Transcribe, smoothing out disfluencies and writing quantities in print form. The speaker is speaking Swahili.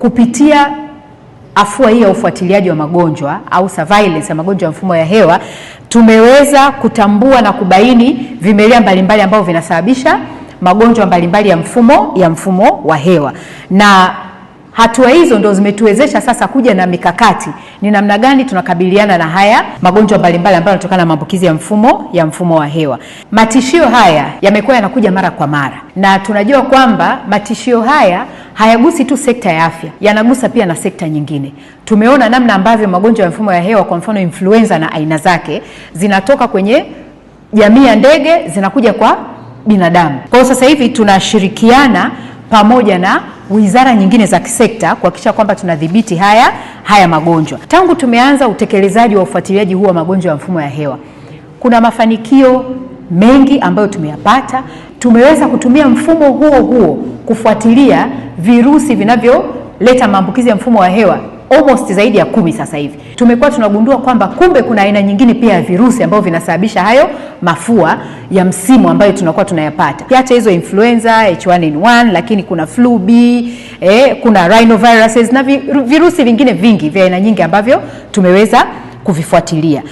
kupitia afua hii ya ufuatiliaji wa magonjwa au surveillance ya magonjwa ya mfumo ya hewa, tumeweza kutambua na kubaini vimelea mbalimbali ambavyo vinasababisha magonjwa mbalimbali ya mfumo wa hewa. Na hatua hizo ndo zimetuwezesha sasa kuja na mikakati ni namna gani tunakabiliana na haya magonjwa mbalimbali ambayo yanatokana na maambukizi ya mfumo wa hewa. Matishio haya yamekuwa yanakuja mara kwa mara, na tunajua kwamba matishio haya hayagusi tu sekta ya afya, yanagusa pia na sekta nyingine. Tumeona namna ambavyo magonjwa ya mfumo ya hewa, kwa mfano influenza na aina zake, zinatoka kwenye jamii ya ndege zinakuja kwa binadamu. Kwa hiyo sasa hivi tunashirikiana pamoja na wizara nyingine za kisekta kuhakikisha kwamba tunadhibiti haya magonjwa. Tangu tumeanza utekelezaji wa ufuatiliaji huu wa magonjwa ya mfumo ya hewa, kuna mafanikio mengi ambayo tumeyapata. Tumeweza kutumia mfumo huo kufuatilia virusi vinavyoleta maambukizi ya mfumo wa hewa almost zaidi ya 10 sasa hivi. Tumekuwa tunagundua kwamba kumbe kuna aina nyingine pia ya virusi ambavyo vinasababisha hayo mafua ya msimu ambayo tunakuwa tunayapata. Kiacha hizo influenza, H1N1, lakini kuna flu B, kuna rhinoviruses na virusi vingine vingi vya aina nyingi ambavyo tumeweza kuvifuatilia.